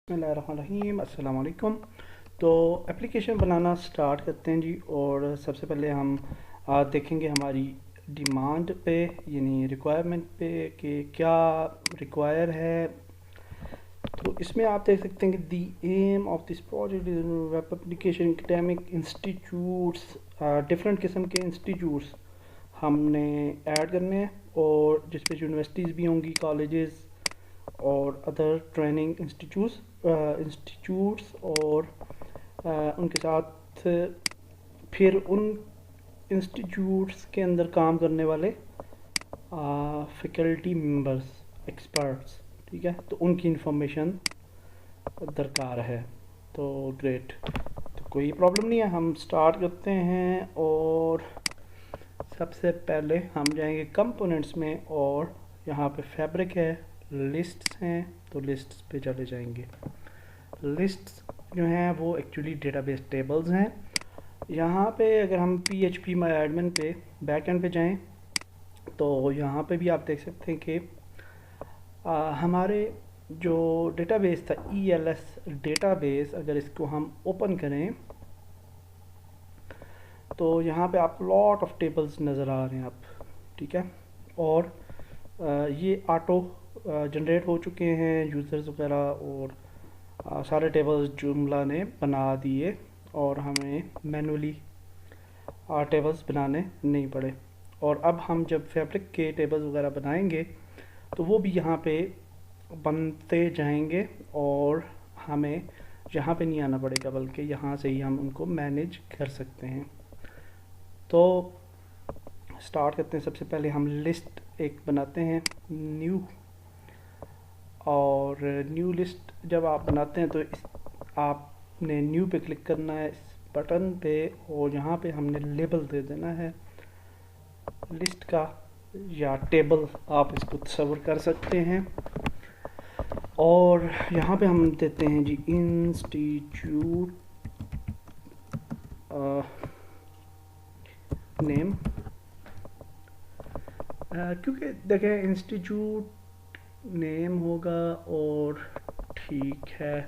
बिस्मिल्लाहिर्रहमानिर्रहीम, अस्सलाम वालेकुम। तो एप्लीकेशन बनाना स्टार्ट करते हैं जी। और सबसे पहले हम देखेंगे हमारी डिमांड पे यानी रिक्वायरमेंट पे कि क्या रिक्वायर है। तो इसमें आप देख सकते हैं कि the aim of this project is web application academic institutes, different किस्म के इंस्टीट्यूट्स हमने ऐड करने हैं और जिस पे यूनिवर्सिटीज़ भी होंगी, कॉलेजेस और अदर ट्रेनिंग इंस्टीट्यूट्स और उनके साथ फिर उन इंस्टीट्यूट्स के अंदर काम करने वाले फैकल्टी मेंबर्स, एक्सपर्ट्स, ठीक है। तो उनकी इंफॉर्मेशन दरकार है। तो ग्रेट, तो कोई प्रॉब्लम नहीं है, हम स्टार्ट करते हैं। और सबसे पहले हम जाएंगे कंपोनेंट्स में और यहाँ पे फैब्रिक है, लिस्ट्स हैं, तो लिस्ट्स पे चले जाएंगे। लिस्ट्स जो हैं वो एक्चुअली डेटाबेस टेबल्स हैं। यहाँ पे अगर हम PHP माई एडमिन पे बैकएंड पे जाएं तो यहाँ पे भी आप देख सकते हैं कि हमारे जो डेटाबेस था ELS डेटाबेस, अगर इसको हम ओपन करें तो यहाँ पे आप लॉट ऑफ टेबल्स नज़र आ रहे हैं आप, ठीक है। और ये ऑटो जनरेट हो चुके हैं यूज़र्स वगैरह, और सारे टेबल्स जुमला ने बना दिए और हमें मैनुअली टेबल्स बनाने नहीं पड़े। और अब हम जब फैब्रिक के टेबल्स वगैरह बनाएंगे तो वो भी यहाँ पे बनते जाएंगे और हमें यहाँ पे नहीं आना पड़ेगा, बल्कि यहाँ से ही हम उनको मैनेज कर सकते हैं। तो स्टार्ट करते हैं। सबसे पहले हम लिस्ट एक बनाते हैं, न्यू। और न्यू लिस्ट जब आप बनाते हैं तो आपने न्यू पे क्लिक करना है इस बटन पे, और यहाँ पे हमने लेबल दे देना है लिस्ट का, या टेबल आप इसको तस्वर कर सकते हैं। और यहाँ पे हम देते हैं जी इंस्टीट्यूट नेम, क्योंकि देखें इंस्टीट्यूट नेम होगा। और ठीक है,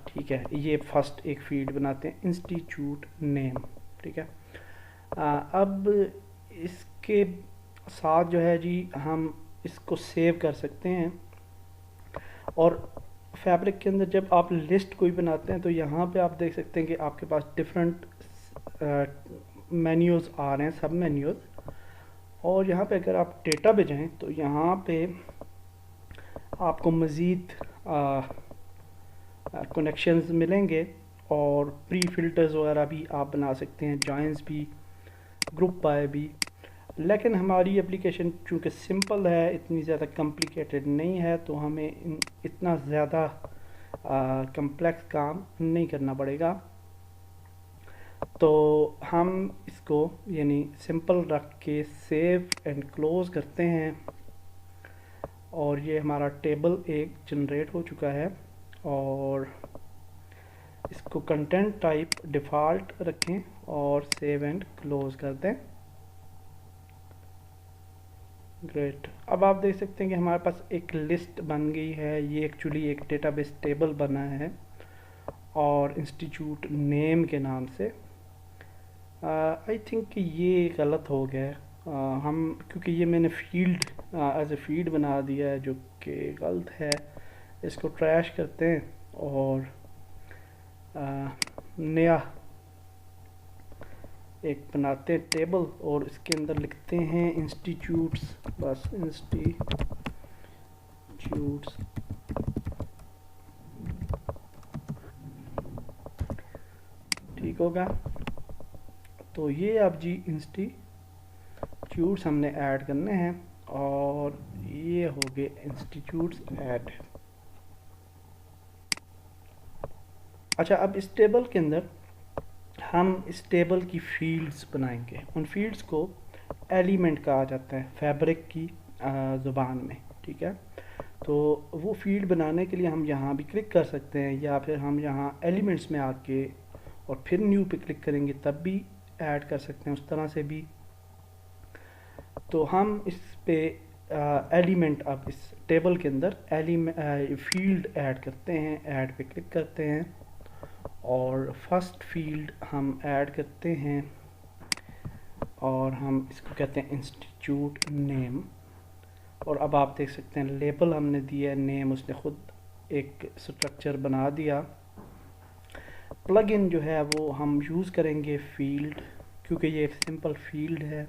ठीक है, ये फर्स्ट एक फील्ड बनाते हैं इंस्टीट्यूट नेम, ठीक है। अब इसके साथ जो है जी हम इसको सेव कर सकते हैं। और फैब्रिक के अंदर जब आप लिस्ट कोई बनाते हैं तो यहाँ पे आप देख सकते हैं कि आपके पास डिफरेंट मेन्यूज़ आ रहे हैं, सब मेन्यूज़। और यहाँ पे अगर आप डेटा पे जाएं तो यहाँ पे आपको मज़ीद कनेक्शंस मिलेंगे और प्री फिल्टर्स वगैरह भी आप बना सकते हैं, जॉइंस भी, ग्रुप बाय भी। लेकिन हमारी एप्लीकेशन चूँकि सिंपल है, इतनी ज़्यादा कॉम्प्लिकेटेड नहीं है, तो हमें इतना ज़्यादा कम्प्लेक्स काम नहीं करना पड़ेगा। तो हम इसको यानी सिंपल रख के सेव एंड क्लोज़ करते हैं। और ये हमारा टेबल एक जनरेट हो चुका है। और इसको कंटेंट टाइप डिफ़ॉल्ट रखें और सेव एंड क्लोज़ कर दें। ग्रेट, अब आप देख सकते हैं कि हमारे पास एक लिस्ट बन गई है। ये एक्चुअली एक डेटाबेस टेबल बना है और इंस्टीट्यूट नेम के नाम से। आई थिंक कि ये गलत हो गया है। हम क्योंकि ये मैंने फील्ड एज ए फील्ड बना दिया है, जो कि गलत है। इसको ट्रैश करते हैं और नया एक बनाते हैं टेबल, और इसके अंदर लिखते हैं इंस्टीट्यूट्स, बस इंस्टीट्यूट्स। ठीक होगा। तो ये अब जी इंस्टीट्यूट्स हमने ऐड करने हैं और ये हो गए इंस्टीट्यूट्स ऐड। अच्छा, अब इस टेबल के अंदर हम इस टेबल की फील्ड्स बनाएंगे। उन फील्ड्स को एलिमेंट कहा जाता है फैब्रिक की ज़ुबान में, ठीक है। तो वो फील्ड बनाने के लिए हम यहाँ भी क्लिक कर सकते हैं, या फिर हम यहाँ एलिमेंट्स में आके और फिर न्यू पे क्लिक करेंगे तब भी ऐड कर सकते हैं, उस तरह से भी। तो हम इस पे एलिमेंट अब इस टेबल के अंदर फील्ड ऐड करते हैं। ऐड पे क्लिक करते हैं और फर्स्ट फील्ड हम ऐड करते हैं और हम इसको कहते हैं इंस्टीट्यूट नेम। और अब आप देख सकते हैं लेबल हमने दिया है, नेम उसने खुद एक स्ट्रक्चर बना दिया। प्लगइन जो है वो हम यूज़ करेंगे फील्ड, क्योंकि ये एक सिंपल फील्ड है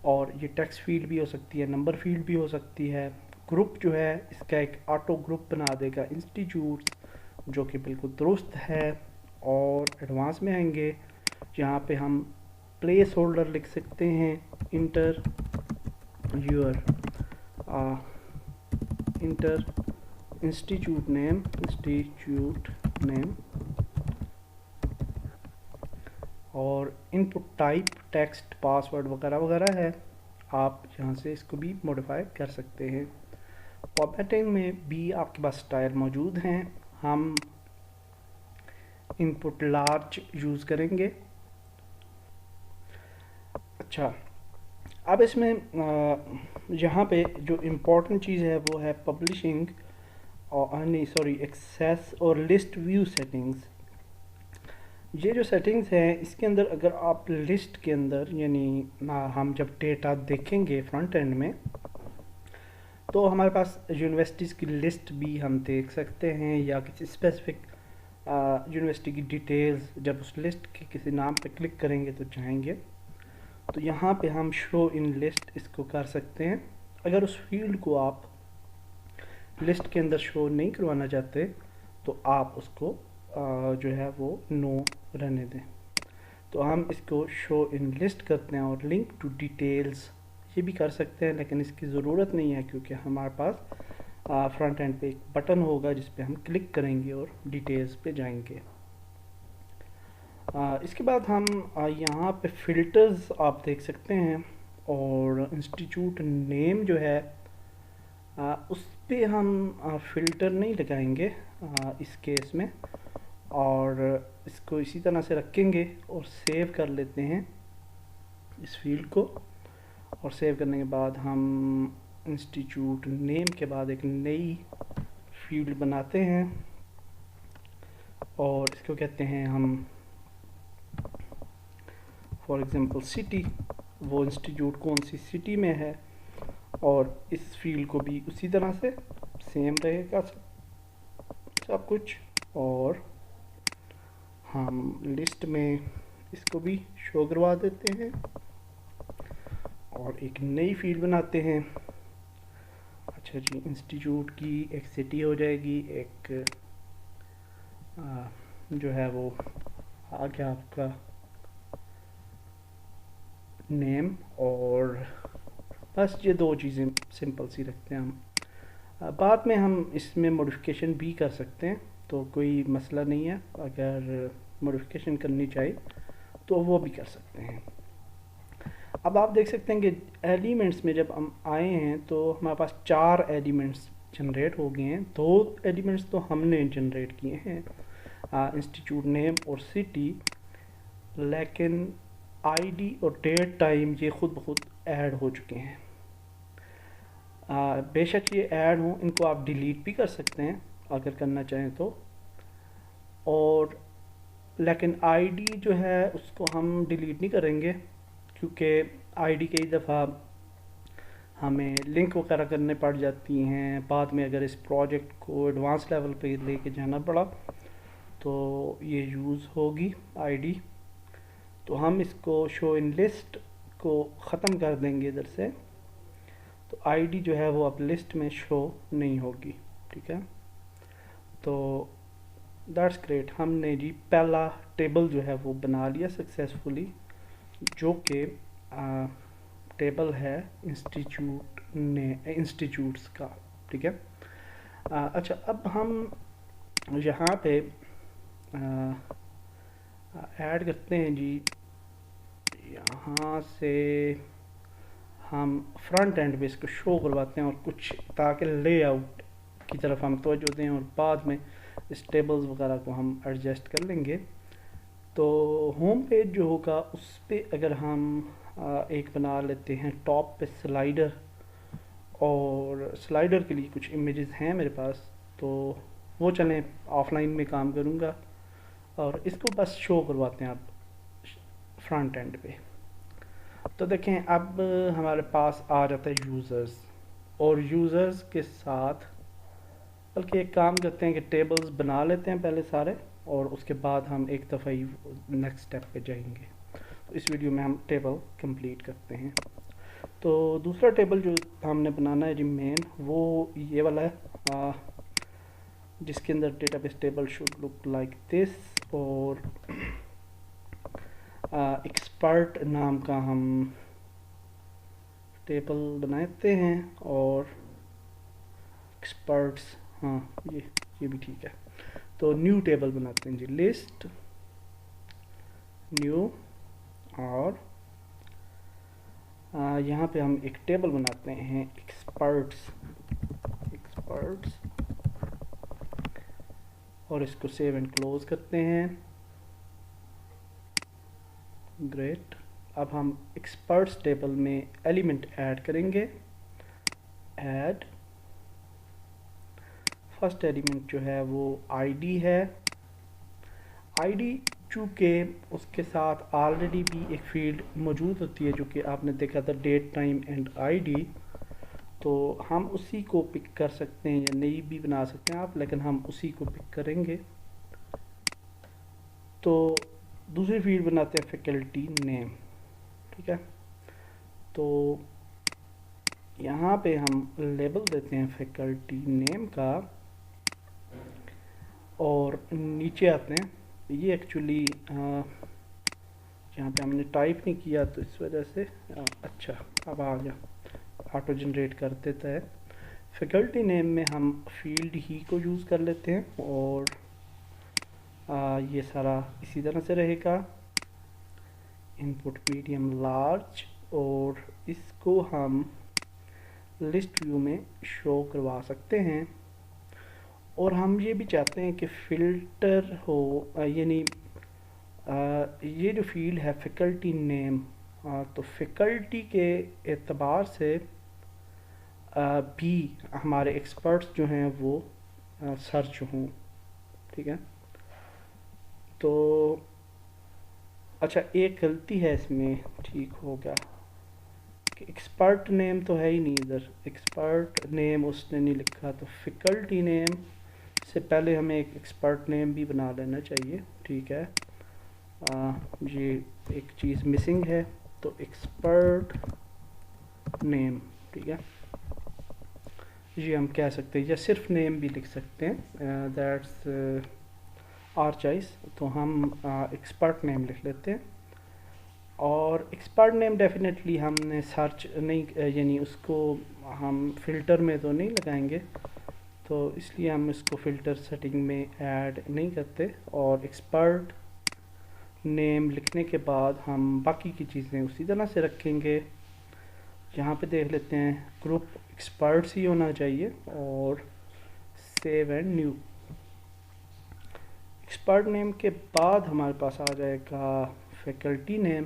और ये टेक्स्ट फील्ड भी हो सकती है, नंबर फील्ड भी हो सकती है। ग्रुप जो है इसका एक ऑटो ग्रुप बना देगा इंस्टीट्यूट, जो कि बिल्कुल दुरुस्त है। और एडवांस में आएंगे, यहाँ पे हम प्लेस होल्डर लिख सकते हैं, inter your inter institute name और इनपुट टाइप टेक्स्ट पासवर्ड वगैरह वगैरह है। आप यहाँ से इसको भी मॉडिफाई कर सकते हैं। फॉर्मेटिंग में भी आपके पास स्टाइल मौजूद हैं। हम इनपुट लार्ज यूज़ करेंगे। अच्छा, अब इसमें यहाँ पे जो इम्पोर्टेंट चीज़ है वो है पब्लिशिंग और नहीं सॉरी एक्सेस और लिस्ट व्यू सेटिंग्स। ये जो सेटिंग्स हैं इसके अंदर अगर आप लिस्ट के अंदर यानी हम जब डेटा देखेंगे फ्रंट एंड में तो हमारे पास यूनिवर्सिटीज़ की लिस्ट भी हम देख सकते हैं, या किसी स्पेसिफिक यूनिवर्सिटी की डिटेल्स जब उस लिस्ट के किसी नाम पे क्लिक करेंगे तो चाहेंगे तो यहाँ पे हम शो इन लिस्ट इसको कर सकते हैं। अगर उस फील्ड को आप लिस्ट के अंदर शो नहीं करवाना चाहते तो आप उसको जो है वो नो रहने दें। तो हम इसको शो इन लिस्ट करते हैं और लिंक टू डिटेल्स ये भी कर सकते हैं, लेकिन इसकी ज़रूरत नहीं है क्योंकि हमारे पास फ्रंट एंड पे एक बटन होगा जिस पे हम क्लिक करेंगे और डिटेल्स पे जाएंगे। इसके बाद हम यहाँ पे फ़िल्टर्स आप देख सकते हैं और इंस्टीट्यूट नेम जो है उस पे हम फ़िल्टर नहीं लगाएंगे इस केस में, और इसको इसी तरह से रखेंगे और सेव कर लेते हैं इस फील्ड को। और सेव करने के बाद हम इंस्टीट्यूट नेम के बाद एक नई फील्ड बनाते हैं और इसको कहते हैं हम फॉर एग्जांपल सिटी, वो इंस्टीट्यूट कौन सी सिटी में है, और इस फील्ड को भी उसी तरह से सेम रहेगा सब कुछ। और हम लिस्ट में इसको भी शो करवा देते हैं और एक नई फील्ड बनाते हैं। अच्छा जी, इंस्टीट्यूट की एक सिटी हो जाएगी, एक जो है वो आ गया आपका नेम, और बस ये दो चीज़ें सिंपल सी रखते हैं हम। बाद में हम इसमें मॉडिफिकेशन भी कर सकते हैं तो कोई मसला नहीं है, अगर मॉडिफिकेशन करनी चाहिए तो वो भी कर सकते हैं। अब आप देख सकते हैं कि एलिमेंट्स में जब हम आए हैं तो हमारे पास 4 एलिमेंट्स जनरेट हो गए हैं। 2 एलिमेंट्स तो हमने जनरेट किए हैं, इंस्टीट्यूट नेम और सिटी, लेकिन आईडी और डेट टाइम ये खुद ब खुद ऐड हो चुके हैं। बेशक ये ऐड हों, इनको आप डिलीट भी कर सकते हैं अगर करना चाहें तो, और लेकिन आईडी जो है उसको हम डिलीट नहीं करेंगे क्योंकि आईडी कई दफ़ा हमें लिंक वगैरह करने पड़ जाती हैं। बाद में अगर इस प्रोजेक्ट को एडवांस लेवल पे लेके जाना पड़ा तो ये यूज़ होगी आईडी। तो हम इसको शो इन लिस्ट को ख़त्म कर देंगे इधर से, तो आईडी जो है वो अब लिस्ट में शो नहीं होगी। ठीक है, तो दैट्स ग्रेट, हमने जी पहला टेबल जो है वो बना लिया सक्सेसफुली, जो कि टेबल है इंस्टीट्यूट्स का। ठीक है, अच्छा अब हम यहाँ पे ऐड करते हैं जी, यहाँ से हम फ्रंट एंड पे इसको शो करवाते हैं और कुछ ताकि लेआउट की तरफ हम तवज्जो दें और बाद में इस टेबल्स वगैरह को हम एडजस्ट कर लेंगे। तो होम पेज जो होगा उस पे अगर हम एक बना लेते हैं टॉप पे स्लाइडर, और स्लाइडर के लिए कुछ इमेजेस हैं मेरे पास, तो वो चलें ऑफलाइन में काम करूँगा और इसको बस शो करवाते हैं आप फ्रंट एंड पे। तो देखें अब हमारे पास आ जाता है यूज़र्स, और यूज़र्स के साथ बल्कि एक काम करते हैं कि टेबल्स बना लेते हैं पहले सारे, और उसके बाद हम एक दफ़ा ही नेक्स्ट स्टेप पे जाएंगे। तो इस वीडियो में हम टेबल कंप्लीट करते हैं। तो दूसरा टेबल जो हमने बनाना है जी मेन, वो ये वाला है, जिसके अंदर database table should look like this, और एक्सपर्ट नाम का हम टेबल बनाते हैं, और एक्सपर्ट्स, हाँ ये भी ठीक है। तो न्यू टेबल बनाते हैं जी, लिस्ट न्यू, और यहाँ पे हम एक टेबल बनाते हैं एक्सपर्ट्स, और इसको सेव एंड क्लोज करते हैं। ग्रेट। अब हम एक्सपर्ट्स टेबल में एलिमेंट ऐड करेंगे। ऐड फर्स्ट एलिमेंट जो है वो आईडी है। आईडी चूँकि उसके साथ ऑलरेडी भी एक फील्ड मौजूद होती है जो कि आपने देखा था, डेट टाइम एंड आईडी, तो हम उसी को पिक कर सकते हैं या नई भी बना सकते हैं आप, लेकिन हम उसी को पिक करेंगे। तो दूसरी फील्ड बनाते हैं फैकल्टी नेम, ठीक है। तो यहाँ पे हम लेबल देते हैं फैकल्टी नेम का, और नीचे आते हैं। ये एक्चुअली यहाँ पे हमने टाइप नहीं किया तो इस वजह से अच्छा अब आ गया, ऑटो जनरेट कर देता है। फैकल्टी नेम में हम फील्ड ही को यूज़ कर लेते हैं, और ये सारा इसी तरह से रहेगा, इनपुट मीडियम लार्ज, और इसको हम लिस्ट व्यू में शो करवा सकते हैं। और हम ये भी चाहते हैं कि फ़िल्टर हो, यानी ये जो फील्ड है फैकल्टी नेम, तो फैकल्टी के एतबार से भी हमारे एक्सपर्ट्स जो हैं वो सर्च हों, ठीक है। तो अच्छा, एक गलती है इसमें, ठीक होगा कि एक्सपर्ट नेम तो है ही नहीं इधर, एक्सपर्ट नेम उसने नहीं लिखा, तो फैकल्टी नेम से पहले हमें एक एक्सपर्ट नेम भी बना लेना चाहिए, ठीक है। ये एक चीज़ मिसिंग है, तो एक्सपर्ट नेम, ठीक है, ये हम कह सकते हैं, या सिर्फ नेम भी लिख सकते हैं, दैट्स आवर चॉइस। तो हम एक्सपर्ट नेम लिख लेते हैं, और एक्सपर्ट नेम डेफिनेटली हमने सर्च नहीं, यानी उसको हम फ़िल्टर में तो नहीं लगाएंगे, तो इसलिए हम इसको फ़िल्टर सेटिंग में ऐड नहीं करते। और एक्सपर्ट नेम लिखने के बाद हम बाकी की चीज़ें उसी तरह से रखेंगे। यहाँ पे देख लेते हैं, ग्रुप एक्सपर्ट्स ही होना चाहिए, और save and new. Expert name के बाद हमारे पास आ जाएगा फैकल्टी नेम,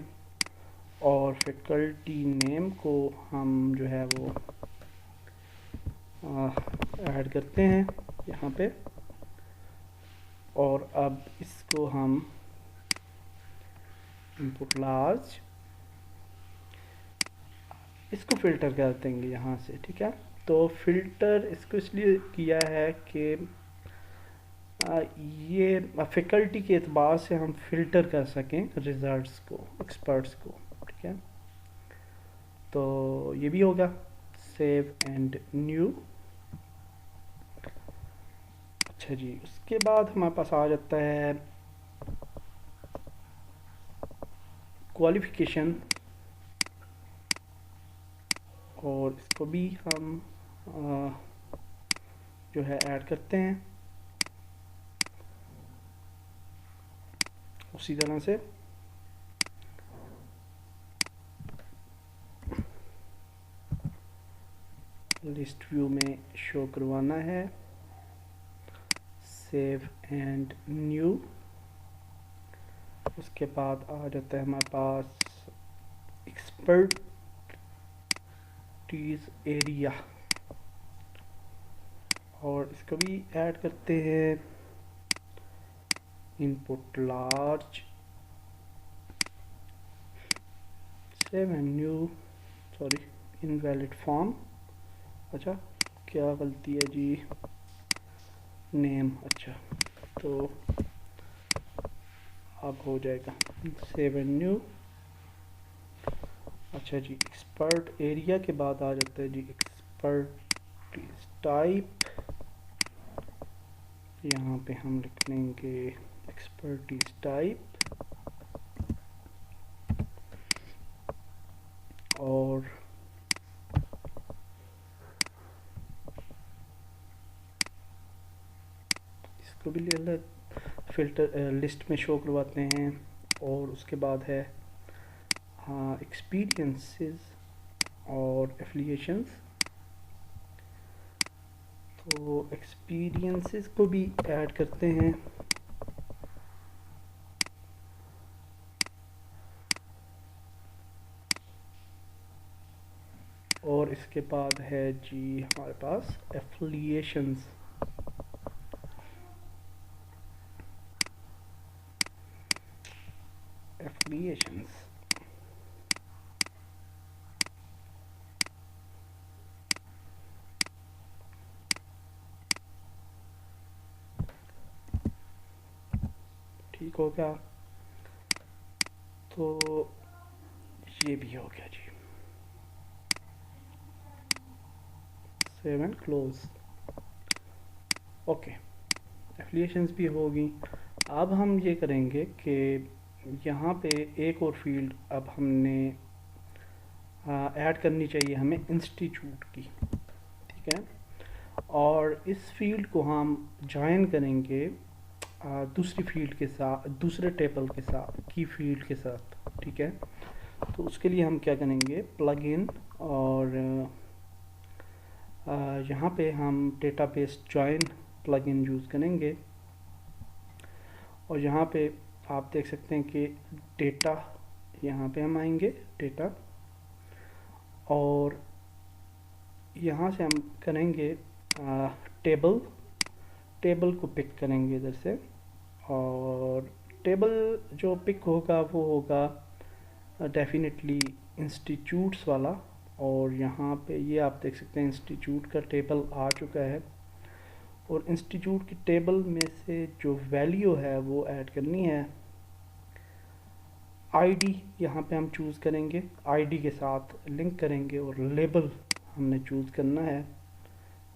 और फैकल्टी नेम को हम जो है वो ऐड करते हैं यहाँ पे, और अब इसको हम इनपुट लार्ज, इसको फ़िल्टर कर देंगे यहाँ से, ठीक है। तो फ़िल्टर इसको इसलिए किया है कि ये फैकल्टी के एतबार से हम फ़िल्टर कर सकें रिज़ल्ट्स को, एक्सपर्ट्स को, ठीक है। तो ये भी होगा, सेव एंड न्यू। अच्छा जी, उसके बाद हमारे पास आ जाता है क्वालिफ़िकेशन, और इसको भी हम जो है ऐड करते हैं उसी तरह से। लिस्ट व्यू में शो करवाना है, सेव एंड न्यू। उसके बाद आ जाता है हमारे पास एक्सपर्टीज एरिया, और इसको भी ऐड करते हैं, input large save new, sorry invalid form. अच्छा क्या गलती है जी, नेम। अच्छा तो अब हो जाएगा सेव न्यू। अच्छा जी, एक्सपर्ट एरिया के बाद आ जाता है जी एक्सपर्टीज टाइप। यहाँ पे हम लिख लेंगे एक्सपर्टीज टाइप, और इसको भी फिल्टर लिस्ट में शो करवाते हैं। और उसके बाद है हाँ एक्सपीरियंसेस और एफिलिएशंस। तो एक्सपीरियंसेस को भी ऐड करते हैं। और इसके बाद है जी हमारे पास एफिलिएशंस। एफिलिएशंस ठीक हो गया। तो ये भी हो गया जी, save and close. Okay, affiliations भी होगी। अब हम ये करेंगे कि यहाँ पे एक और फील्ड अब हमने ऐड करनी चाहिए हमें इंस्टीट्यूट की, ठीक है। और इस फील्ड को हम ज्वाइन करेंगे दूसरी फील्ड के साथ, दूसरे टेबल के साथ की फील्ड के साथ, ठीक है। तो उसके लिए हम क्या करेंगे, प्लग इन, और यहाँ पे हम database join plug in use करेंगे। और यहाँ पे आप देख सकते हैं कि डेटा, यहाँ पे हम आएंगे डेटा, और यहाँ से हम करेंगे टेबल को पिक करेंगे इधर से। और टेबल जो पिक होगा वो होगा डेफिनेटली इंस्टीट्यूट्स वाला। और यहाँ पे ये आप देख सकते हैं इंस्टीट्यूट का टेबल आ चुका है। और इंस्टीट्यूट की टेबल में से जो वैल्यू है वो ऐड करनी है। आईडी यहाँ पे हम चूज़ करेंगे, आईडी के साथ लिंक करेंगे, और लेबल हमने चूज़ करना है।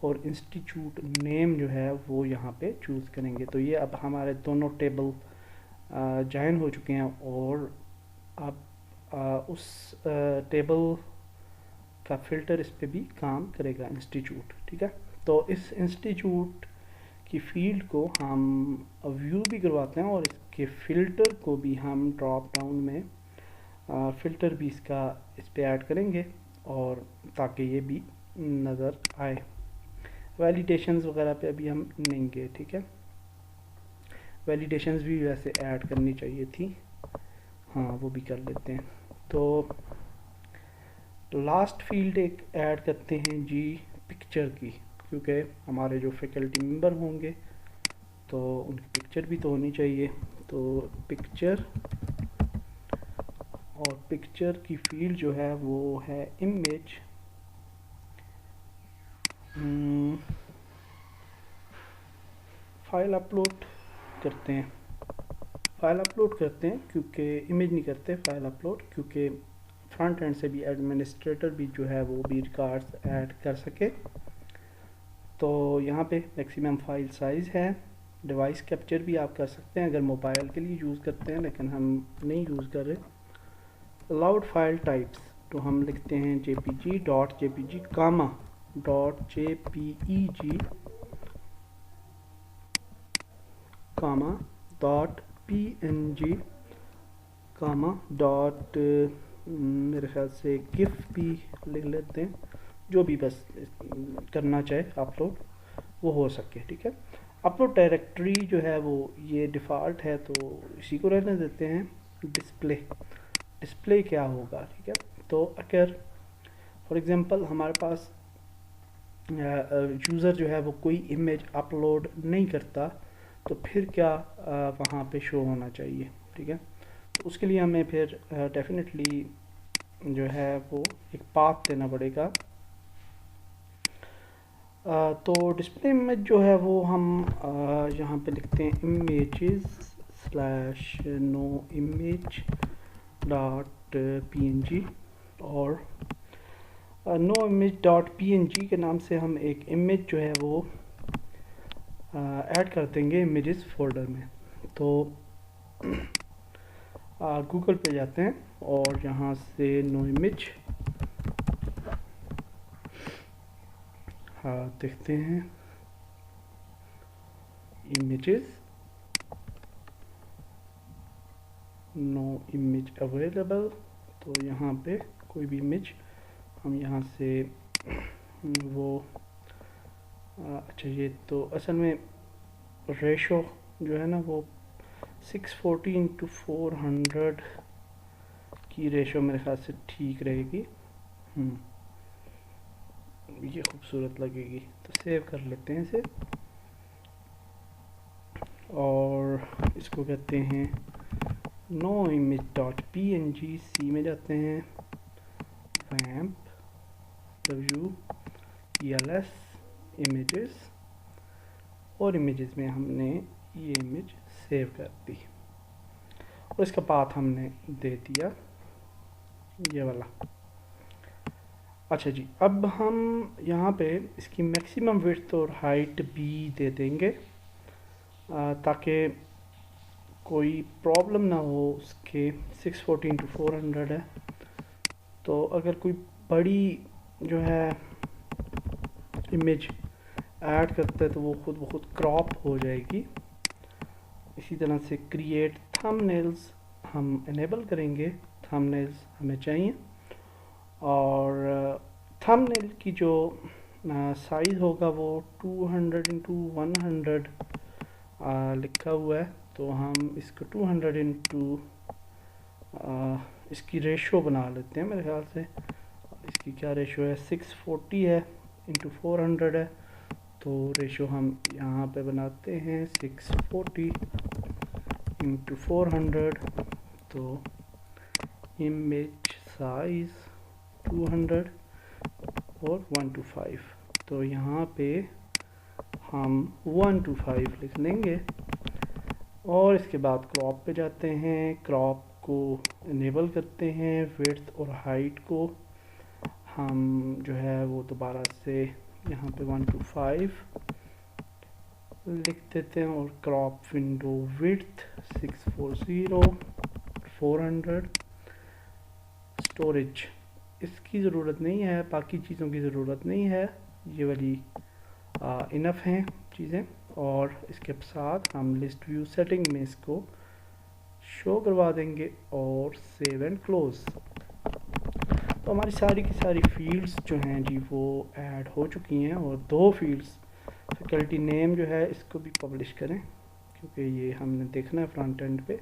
और इंस्टीट्यूट नेम जो है वो यहाँ पे चूज़ करेंगे। तो ये अब हमारे दोनों टेबल ज्वाइन हो चुके हैं। और अब उस टेबल का फ़िल्टर इस पे भी काम करेगा, इंस्टीट्यूट, ठीक है। तो इस इंस्टीट्यूट की फील्ड को हम व्यू भी करवाते हैं, और इसके फ़िल्टर को भी हम ड्रॉप डाउन में फ़िल्टर भी इसका इस पे ऐड करेंगे, और ताकि ये भी नज़र आए। वैलिडेशंस वगैरह पे अभी हम नहीं गए, ठीक है। वैलिडेशंस भी वैसे ऐड करनी चाहिए थी, हाँ वो भी कर लेते हैं। तो लास्ट फील्ड एक ऐड करते हैं जी पिक्चर की, क्योंकि हमारे जो फैकल्टी मेंबर होंगे तो उनकी पिक्चर भी तो होनी चाहिए। तो पिक्चर, और पिक्चर की फील्ड जो है वो है इमेज। फाइल अपलोड करते हैं, क्योंकि इमेज नहीं करते, फाइल अपलोड, क्योंकि फ्रंट एंड से भी एडमिनिस्ट्रेटर भी जो है वो भी रिकॉर्ड्स ऐड कर सके। तो यहाँ पे मैक्सिमम फाइल साइज़ है। डिवाइस कैप्चर भी आप कर सकते हैं अगर मोबाइल के लिए यूज़ करते हैं, लेकिन हम नहीं यूज़ कर रहे। अलाउड फाइल टाइप्स, तो हम लिखते हैं जेपीजी डॉट जेपीजी कामा डॉट जेपीईजी कामा डॉट पीएनजी कामा डॉट, मेरे ख्याल से गिफ भी लिख लेते हैं, जो भी बस करना चाहे अपलोड वो हो सके, ठीक है। अपलोड डायरेक्टरी जो है वो ये डिफ़ॉल्ट है, तो इसी को रहने देते हैं। डिस्प्ले क्या होगा, ठीक है। तो अगर फॉर एग्ज़ाम्पल हमारे पास यूज़र जो है वो कोई इमेज अपलोड नहीं करता, तो फिर क्या वहाँ पे शो होना चाहिए। ठीक है, तो उसके लिए हमें फिर डेफिनेटली जो है वो एक पाथ देना पड़ेगा। तो डिस्प्ले इमेज जो है वो हम यहाँ पे लिखते हैं images/no-image.png, और no-image.png के नाम से हम एक इमेज जो है वो ऐड कर देंगे इमेजेस फोल्डर में। तो गूगल पे जाते हैं और यहाँ से नो इमेज देखते हैं इमेजेस, नो इमेज अवेलेबल। तो यहाँ पे कोई भी इमेज हम यहाँ से वो अच्छा, ये तो असल में रेशो जो है ना वो 640/400 की रेशो मेरे ख्याल से ठीक रहेगी। ये खूबसूरत लगेगी, तो सेव कर लेते हैं इसे और इसको कहते हैं no-image.png। सी में जाते हैं, वैम्प WELS इमेजेस, और इमेजेस में हमने ये इमेज सेव कर दी और इसका पाथ हमने दे दिया ये वाला। अच्छा जी, अब हम यहाँ पे इसकी मैक्सिमम विड्थ और हाइट भी दे देंगे ताकि कोई प्रॉब्लम ना हो उसके। 640/400 है, तो अगर कोई बड़ी जो है इमेज ऐड करता है तो वो खुद ब खुद क्रॉप हो जाएगी। इसी तरह से क्रिएट थंबनेल्स हम इनेबल करेंगे, थंबनेल्स हमें चाहिए, और थंबनेल की जो साइज़ होगा वो 200x100 लिखा हुआ है, तो हम इसको 200 इसकी रेशो बना लेते हैं। मेरे ख्याल से इसकी क्या रेशो है, 640 है ×400 है, तो रेशो हम यहाँ पे बनाते हैं 640x400। तो इमेज साइज 200 और 1:5, तो यहाँ पे हम 1:5 लिख लेंगे और इसके बाद क्रॉप पे जाते हैं, क्रॉप को इनेबल करते हैं। विड्थ और हाइट को हम जो है वो दोबारा से यहाँ पे 1:5 लिख देते हैं और क्रॉप विंडो विड्थ 640/400। स्टोरेज इसकी ज़रूरत नहीं है, बाकी चीज़ों की ज़रूरत नहीं है, ये वाली इनफ हैं चीज़ें। और इसके साथ हम लिस्ट व्यू सेटिंग में इसको शो करवा देंगे और सेव एंड क्लोज। तो हमारी सारी की सारी फील्ड्स जो हैं जी वो ऐड हो चुकी हैं, और 2 फील्ड्स फैकल्टी नेम जो है इसको भी पब्लिश करें क्योंकि ये हमने देखना है फ्रंट एंड पे।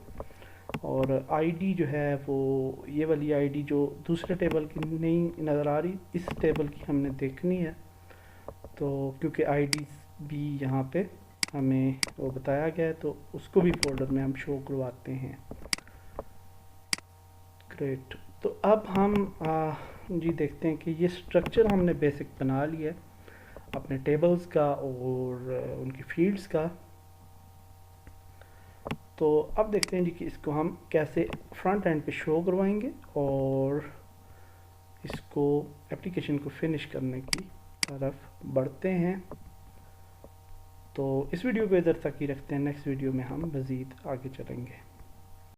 और आईडी जो है वो ये वाली आईडी जो दूसरे टेबल की नहीं नज़र आ रही, इस टेबल की हमने देखनी है, तो क्योंकि आईडी भी यहाँ पे हमें वो बताया गया है, तो उसको भी फोल्डर में हम शो करवाते हैं। ग्रेट, तो अब हम जी देखते हैं कि ये स्ट्रक्चर हमने बेसिक बना लिया है अपने टेबल्स का और उनकी फील्ड्स का। तो अब देखते हैं जी कि इसको हम कैसे फ्रंट एंड पे शो करवाएंगे और इसको एप्लीकेशन को फिनिश करने की तरफ बढ़ते हैं। तो इस वीडियो को इधर तक ही रखते हैं, नेक्स्ट वीडियो में हम मज़ीद आगे चलेंगे।